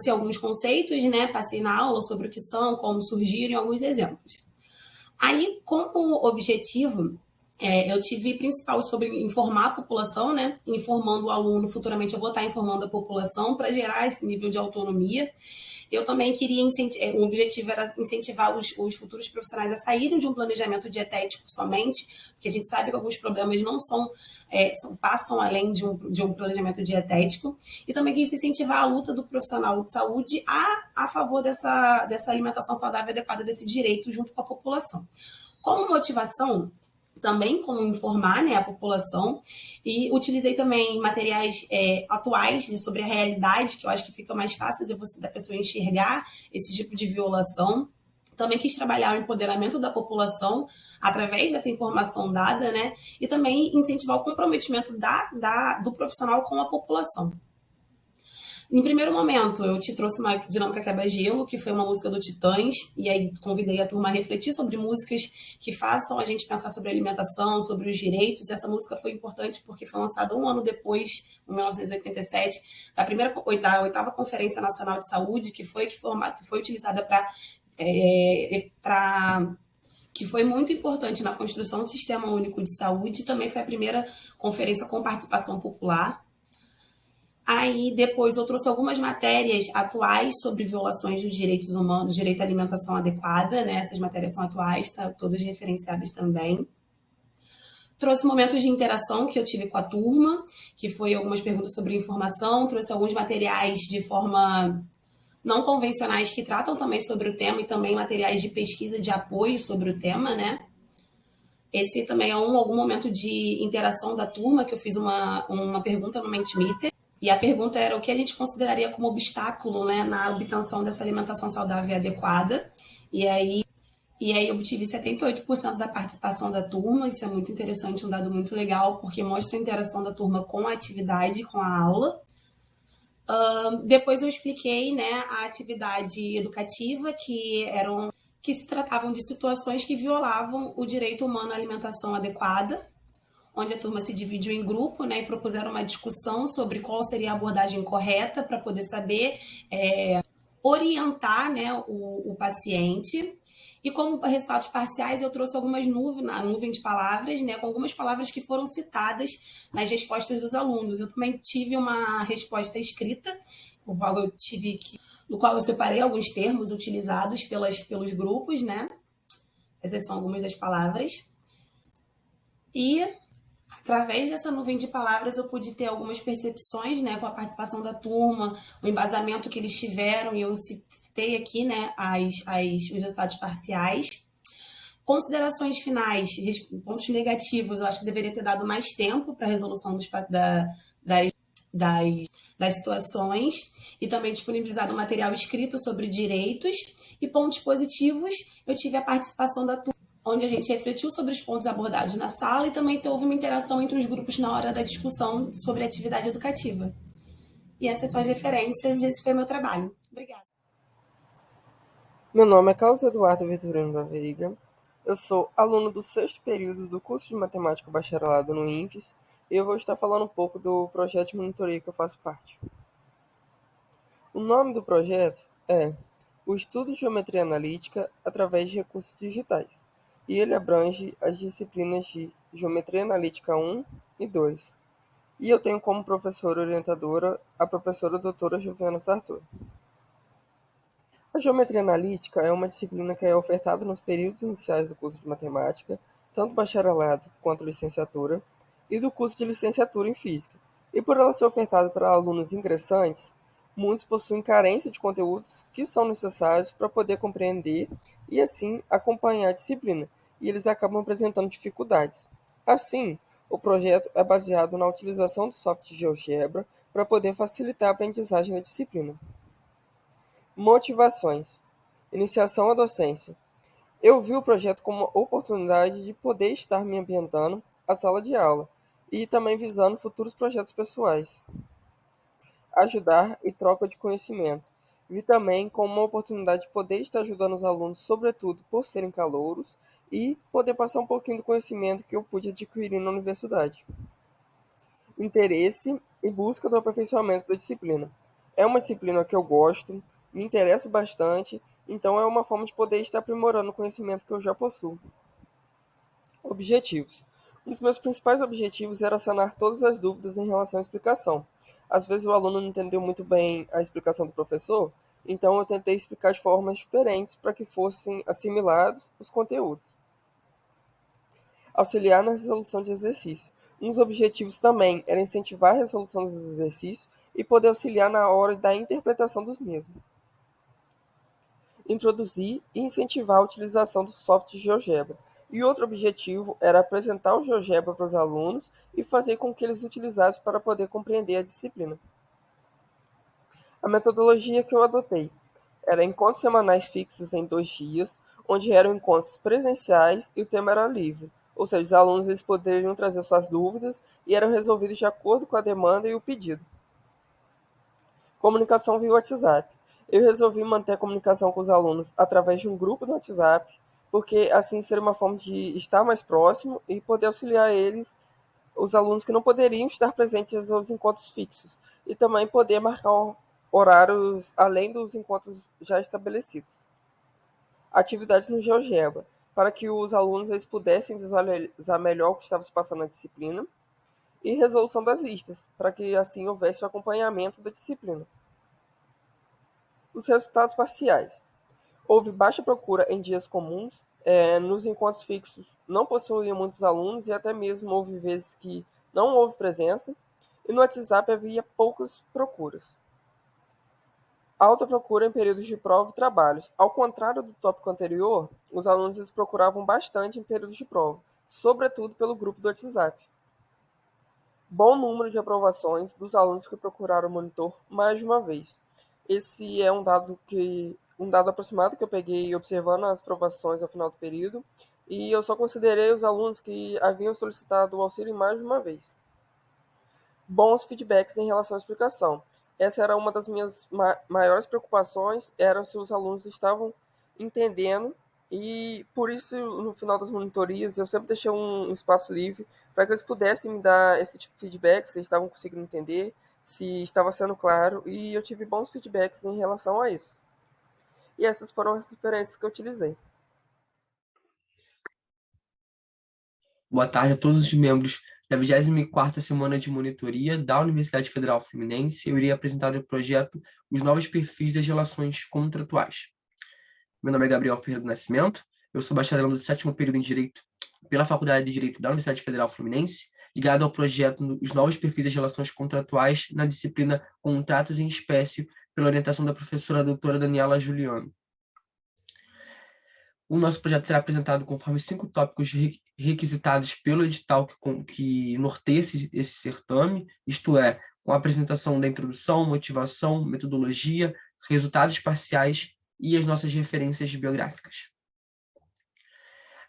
alguns conceitos, né? Passei na aula sobre o que são, como surgiram, alguns exemplos. Aí, como objetivo, eu tive principal sobre informar a população, né? Informando o aluno, futuramente eu vou estar informando a população para gerar esse nível de autonomia. Eu também queria o objetivo era incentivar os futuros profissionais a saírem de um planejamento dietético somente, porque a gente sabe que alguns problemas não passam além de um planejamento dietético, e também quis incentivar a luta do profissional de saúde a favor dessa alimentação saudável adequada, desse direito junto com a população. Como motivação, também como informar, né, a população, e utilizei também materiais atuais, né, sobre a realidade, que eu acho que fica mais fácil da pessoa enxergar esse tipo de violação. Também quis trabalhar o empoderamento da população através dessa informação dada, né, e também incentivar o comprometimento do profissional com a população. Em primeiro momento, eu te trouxe uma dinâmica quebra-gelo, que foi uma música do Titãs, e aí convidei a turma a refletir sobre músicas que façam a gente pensar sobre alimentação, sobre os direitos. Essa música foi importante porque foi lançada um ano depois, em 1987, da oitava Conferência Nacional de Saúde, que foi utilizada que foi muito importante na construção do Sistema Único de Saúde, e também foi a primeira conferência com participação popular. Aí, depois, eu trouxe algumas matérias atuais sobre violações dos direitos humanos, direito à alimentação adequada, né? Essas matérias são atuais, tá? Todas referenciadas também. Trouxe momentos de interação que eu tive com a turma, que foi algumas perguntas sobre informação, trouxe alguns materiais de forma não convencionais que tratam também sobre o tema, e também materiais de pesquisa de apoio sobre o tema, né? Esse também é algum momento de interação da turma, que eu fiz uma pergunta no Mentimeter. E a pergunta era o que a gente consideraria como obstáculo, né, na obtenção dessa alimentação saudável e adequada. E aí eu obtive 78% da participação da turma. Isso é muito interessante, um dado muito legal, porque mostra a interação da turma com a atividade, com a aula. Depois eu expliquei, né, a atividade educativa, que se tratavam de situações que violavam o direito humano à alimentação adequada, onde a turma se dividiu em grupo, né, e propuseram uma discussão sobre qual seria a abordagem correta para poder saber orientar, né, o paciente. E como resultados parciais, eu trouxe algumas nuvem de palavras, né, com algumas palavras que foram citadas nas respostas dos alunos. Eu também tive uma resposta escrita, no qual eu separei alguns termos utilizados pelos grupos, né? Essas são algumas das palavras. E através dessa nuvem de palavras, eu pude ter algumas percepções, né, com a participação da turma, o embasamento que eles tiveram, e eu citei aqui, né, os resultados parciais. Considerações finais, pontos negativos, eu acho que deveria ter dado mais tempo para a resolução das situações, e também disponibilizado material escrito sobre direitos. E pontos positivos, eu tive a participação da turma, onde a gente refletiu sobre os pontos abordados na sala, e também houve uma interação entre os grupos na hora da discussão sobre a atividade educativa. E essas são as referências, e esse foi o meu trabalho. Obrigada. Meu nome é Carlos Eduardo Vitorino da Veiga. Eu sou aluno do 6º período do curso de Matemática Bacharelado no INFES, e eu vou estar falando um pouco do projeto de monitoria que eu faço parte. O nome do projeto é o Estudo de Geometria Analítica através de recursos digitais. e ele abrange as disciplinas de Geometria Analítica 1 e 2. E eu tenho como professora orientadora a professora doutora Giovana Sartori. A geometria analítica é uma disciplina que é ofertada nos períodos iniciais do curso de matemática, tanto bacharelado quanto licenciatura, e do curso de licenciatura em física. E por ela ser ofertada para alunos ingressantes, muitos possuem carência de conteúdos que são necessários para poder compreender e assim acompanhar a disciplina, e eles acabam apresentando dificuldades. Assim, o projeto é baseado na utilização do software GeoGebra para poder facilitar a aprendizagem da disciplina. Motivações. Iniciação à docência. Eu vi o projeto como uma oportunidade de poder estar me ambientando à sala de aula e também visando futuros projetos pessoais. Ajudar e troca de conhecimento. Vi também como uma oportunidade de poder estar ajudando os alunos, sobretudo por serem calouros, e poder passar um pouquinho do conhecimento que eu pude adquirir na universidade. Interesse e busca do aperfeiçoamento da disciplina. É uma disciplina que eu gosto, me interesso bastante, então é uma forma de poder estar aprimorando o conhecimento que eu já possuo. Objetivos. Um dos meus principais objetivos era sanar todas as dúvidas em relação à explicação. Às vezes o aluno não entendeu muito bem a explicação do professor, então eu tentei explicar de formas diferentes para que fossem assimilados os conteúdos. Auxiliar na resolução de exercícios. Um dos objetivos também era incentivar a resolução dos exercícios e poder auxiliar na hora da interpretação dos mesmos. Introduzir e incentivar a utilização do software GeoGebra. E outro objetivo era apresentar o GeoGebra para os alunos e fazer com que eles utilizassem para poder compreender a disciplina. A metodologia que eu adotei era encontros semanais fixos em 2 dias, onde eram encontros presenciais e o tema era livre, ou seja, os alunos eles poderiam trazer suas dúvidas e eram resolvidos de acordo com a demanda e o pedido. Comunicação via WhatsApp. Eu resolvi manter a comunicação com os alunos através de um grupo do WhatsApp, porque assim seria uma forma de estar mais próximo e poder auxiliar eles, os alunos que não poderiam estar presentes aos encontros fixos, e também poder marcar horários além dos encontros já estabelecidos. Atividades no GeoGebra, para que os alunos eles pudessem visualizar melhor o que estava se passando na disciplina, e resolução das listas, para que assim houvesse o acompanhamento da disciplina. Os resultados parciais. Houve baixa procura em dias comuns, nos encontros fixos não possuíam muitos alunos e até mesmo houve vezes que não houve presença, e no WhatsApp havia poucas procuras. Alta procura em períodos de prova e trabalhos. Ao contrário do tópico anterior, os alunos eles procuravam bastante em períodos de prova, sobretudo pelo grupo do WhatsApp. Bom número de aprovações dos alunos que procuraram o monitor mais de uma vez. Esse é um dado aproximado que eu peguei observando as aprovações ao final do período, e eu só considerei os alunos que haviam solicitado o auxílio mais de uma vez. Bons feedbacks em relação à explicação. Essa era uma das minhas maiores preocupações, era se os alunos estavam entendendo, e por isso, no final das monitorias, eu sempre deixei um espaço livre para que eles pudessem me dar esse tipo de feedback, se eles estavam conseguindo entender, se estava sendo claro, e eu tive bons feedbacks em relação a isso. E essas foram as referências que eu utilizei. Boa tarde a todos os membros da 24ª Semana de Monitoria da Universidade Federal Fluminense. Eu irei apresentar o projeto Os Novos Perfis das Relações Contratuais. Meu nome é Gabriel Ferreira do Nascimento, eu sou bacharel do 7º período em Direito pela Faculdade de Direito da Universidade Federal Fluminense, ligado ao projeto Os Novos Perfis das Relações Contratuais na disciplina Contratos em Espécie, pela orientação da professora doutora Daniela Juliano. O nosso projeto será apresentado conforme 5 tópicos requisitados pelo edital que norteia esse certame, isto é, com a apresentação da introdução, motivação, metodologia, resultados parciais e as nossas referências biográficas.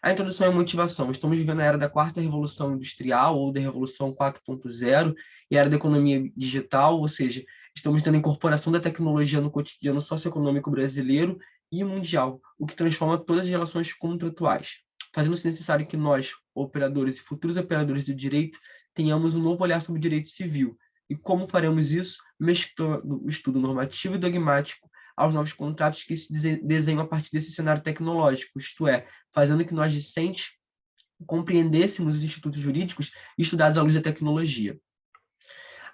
A introdução e motivação. Estamos vivendo a era da 4ª Revolução Industrial, ou da Revolução 4.0, e a era da economia digital, ou seja, estamos tendo a incorporação da tecnologia no cotidiano socioeconômico brasileiro e mundial, o que transforma todas as relações contratuais, fazendo-se necessário que nós, operadores e futuros operadores do direito, tenhamos um novo olhar sobre o direito civil. E como faremos isso? Mesclando o estudo normativo e dogmático aos novos contratos que se desenham a partir desse cenário tecnológico, isto é, fazendo que nós discentes compreendêssemos os institutos jurídicos estudados à luz da tecnologia.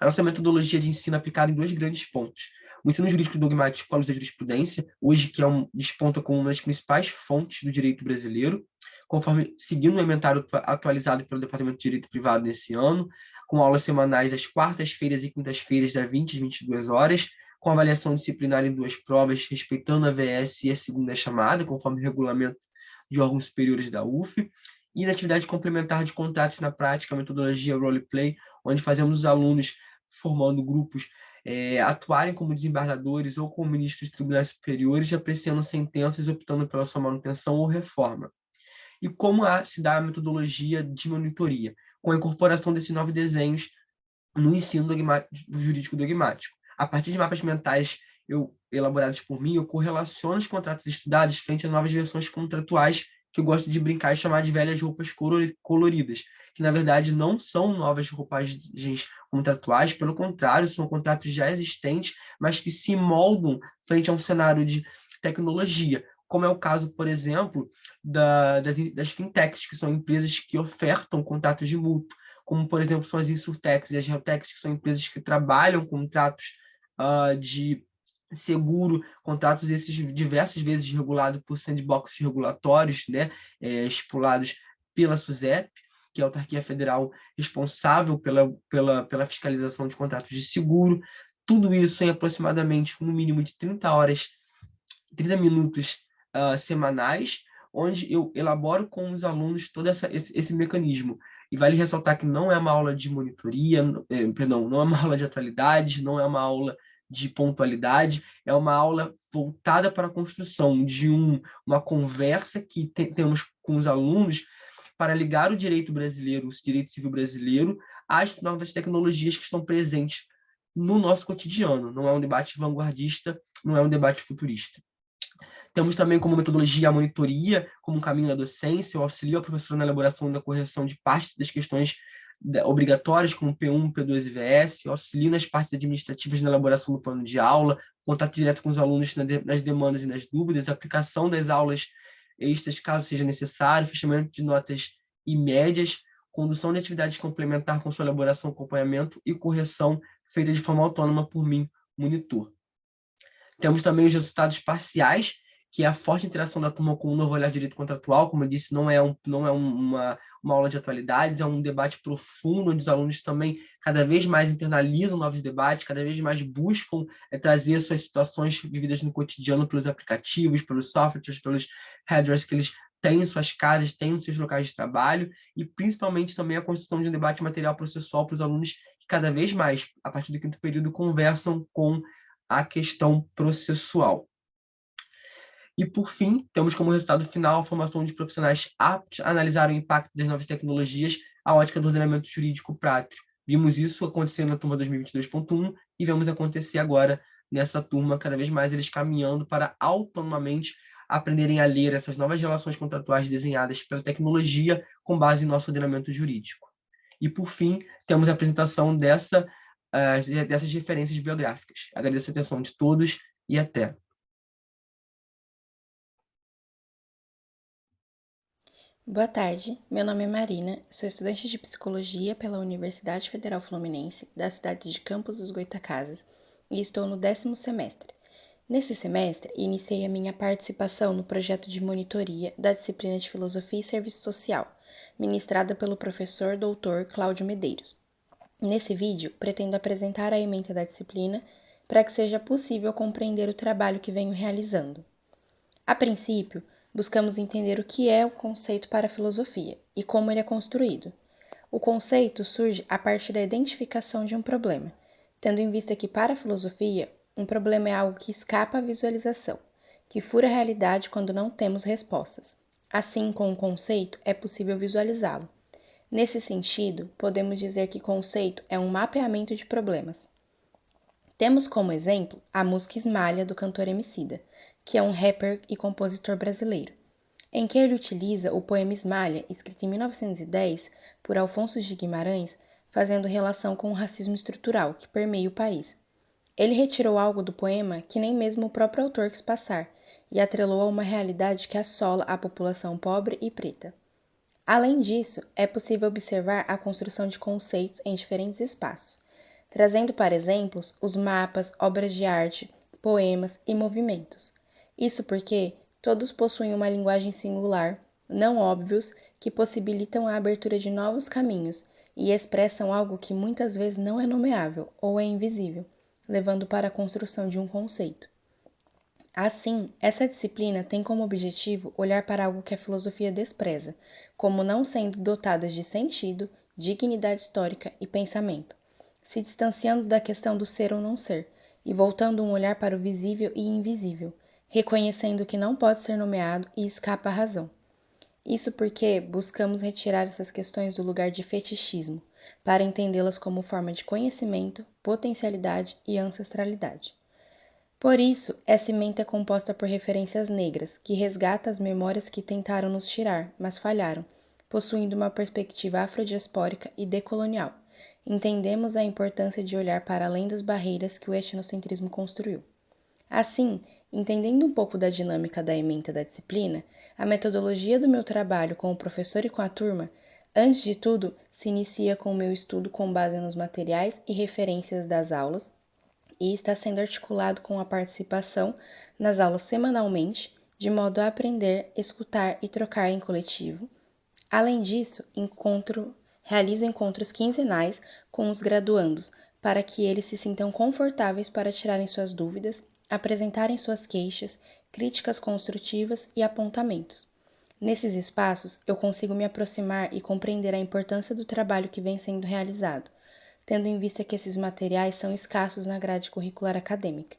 A nossa metodologia de ensino é aplicada em dois grandes pontos. O ensino jurídico dogmático à luz da jurisprudência, hoje que desponta como uma das principais fontes do direito brasileiro, conforme seguindo o inventário atualizado pelo Departamento de Direito Privado nesse ano, com aulas semanais às quartas-feiras e quintas-feiras, das 20 às 22 horas, com avaliação disciplinar em 2 provas, respeitando a VS e a segunda chamada, conforme o regulamento de órgãos superiores da UF, e na atividade complementar de contratos na prática, a metodologia roleplay, onde fazemos os alunos formando grupos atuarem como desembargadores ou como ministros de tribunais superiores, apreciando sentenças, optando pela sua manutenção ou reforma. E como se dá a metodologia de monitoria, com a incorporação desses novos desenhos no ensino jurídico dogmático. A partir de mapas mentais elaborados por mim, eu correlaciono os contratos estudados frente às novas versões contratuais, que eu gosto de brincar e chamar de velhas roupas coloridas, que na verdade não são novas roupagens contratuais, pelo contrário, são contratos já existentes, mas que se moldam frente a um cenário de tecnologia, como é o caso, por exemplo, das fintechs, que são empresas que ofertam contratos de mútuo, como, por exemplo, são as insurtechs e as realtechs, que são empresas que trabalham contratos de seguro, contratos esses diversas vezes regulados por sandboxes regulatórios, né, estipulados pela SUSEP, que é a autarquia federal responsável pela fiscalização de contratos de seguro. Tudo isso em aproximadamente no mínimo de 30 minutos semanais, onde eu elaboro com os alunos todo esse mecanismo. E vale ressaltar que não é uma aula de monitoria, não é uma aula de atualidades, não é uma aula de pontualidade, é uma aula voltada para a construção de uma conversa que temos com os alunos para ligar o direito brasileiro, o direito civil brasileiro, às novas tecnologias que estão presentes no nosso cotidiano. Não é um debate vanguardista, não é um debate futurista. Temos também como metodologia a monitoria, como um caminho da docência. Eu auxilio a professora na elaboração e na correção de partes das questões obrigatórias, como P1, P2 e VS. Eu auxilio nas partes administrativas na elaboração do plano de aula, contato direto com os alunos nas demandas e nas dúvidas, aplicação das aulas extras, caso seja necessário, fechamento de notas e médias, condução de atividades complementar com sua elaboração, acompanhamento e correção feita de forma autônoma por mim, monitor. Temos também os resultados parciais, que é a forte interação da turma com o novo olhar de direito contratual. Como eu disse, não é uma aula de atualidades, é um debate profundo, onde os alunos também cada vez mais internalizam novos debates, cada vez mais buscam trazer suas situações vividas no cotidiano pelos aplicativos, pelos softwares, pelos hardwares que eles têm em suas casas, têm nos seus locais de trabalho, e principalmente também a construção de um debate material processual para os alunos que cada vez mais, a partir do 5º período, conversam com a questão processual. E, por fim, temos como resultado final a formação de profissionais aptos a analisar o impacto das novas tecnologias à ótica do ordenamento jurídico prático. Vimos isso acontecer na turma 2022.1 e vemos acontecer agora nessa turma, cada vez mais eles caminhando para autonomamente aprenderem a ler essas novas relações contratuais desenhadas pela tecnologia com base em nosso ordenamento jurídico. E, por fim, temos a apresentação dessas referências biográficas. Agradeço a atenção de todos e até. Boa tarde, meu nome é Marina, sou estudante de Psicologia pela Universidade Federal Fluminense, da cidade de Campos dos Goytacazes, e estou no 10º semestre. Nesse semestre, iniciei a minha participação no projeto de monitoria da disciplina de Filosofia e Serviço Social, ministrada pelo professor Dr. Cláudio Medeiros. Nesse vídeo, pretendo apresentar a ementa da disciplina para que seja possível compreender o trabalho que venho realizando. A princípio, buscamos entender o que é o conceito para a filosofia e como ele é construído. O conceito surge a partir da identificação de um problema, tendo em vista que, para a filosofia, um problema é algo que escapa à visualização, que fura a realidade quando não temos respostas. Assim, com o conceito, é possível visualizá-lo. Nesse sentido, podemos dizer que conceito é um mapeamento de problemas. Temos como exemplo a música Esmalha, do cantor Emicida, que é um rapper e compositor brasileiro, em que ele utiliza o poema Esmalha, escrito em 1910 por Alfonso de Guimarães, fazendo relação com o racismo estrutural que permeia o país. Ele retirou algo do poema que nem mesmo o próprio autor quis passar e atrelou a uma realidade que assola a população pobre e preta. Além disso, é possível observar a construção de conceitos em diferentes espaços, trazendo para exemplos os mapas, obras de arte, poemas e movimentos. Isso porque todos possuem uma linguagem singular, não óbvios, que possibilitam a abertura de novos caminhos e expressam algo que muitas vezes não é nomeável ou é invisível, levando para a construção de um conceito. Assim, essa disciplina tem como objetivo olhar para algo que a filosofia despreza, como não sendo dotadas de sentido, dignidade histórica e pensamento, se distanciando da questão do ser ou não ser, e voltando um olhar para o visível e invisível, reconhecendo que não pode ser nomeado e escapa à razão. Isso porque buscamos retirar essas questões do lugar de fetichismo, para entendê-las como forma de conhecimento, potencialidade e ancestralidade. Por isso, essa ementa é composta por referências negras, que resgata as memórias que tentaram nos tirar, mas falharam, possuindo uma perspectiva afrodiaspórica e decolonial. Entendemos a importância de olhar para além das barreiras que o etnocentrismo construiu. Assim, entendendo um pouco da dinâmica da ementa da disciplina, a metodologia do meu trabalho com o professor e com a turma, antes de tudo, se inicia com o meu estudo com base nos materiais e referências das aulas, e está sendo articulado com a participação nas aulas semanalmente, de modo a aprender, escutar e trocar em coletivo. Além disso, realizo encontros quinzenais com os graduandos, para que eles se sintam confortáveis para tirarem suas dúvidas, apresentarem suas queixas, críticas construtivas e apontamentos. Nesses espaços, eu consigo me aproximar e compreender a importância do trabalho que vem sendo realizado, tendo em vista que esses materiais são escassos na grade curricular acadêmica.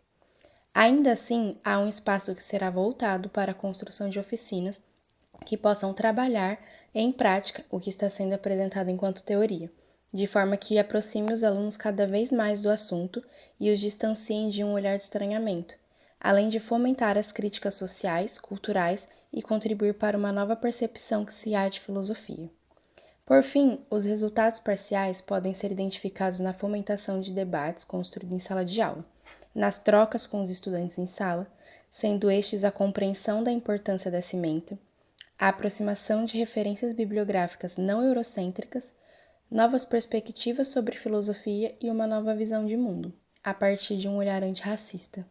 Ainda assim, há um espaço que será voltado para a construção de oficinas que possam trabalhar em prática o que está sendo apresentado enquanto teoria, de forma que aproxime os alunos cada vez mais do assunto e os distanciem de um olhar de estranhamento, além de fomentar as críticas sociais, culturais e contribuir para uma nova percepção que se há de filosofia. Por fim, os resultados parciais podem ser identificados na fomentação de debates construídos em sala de aula, nas trocas com os estudantes em sala, sendo estes a compreensão da importância dessa ementa, a aproximação de referências bibliográficas não eurocêntricas, novas perspectivas sobre filosofia e uma nova visão de mundo, a partir de um olhar antirracista.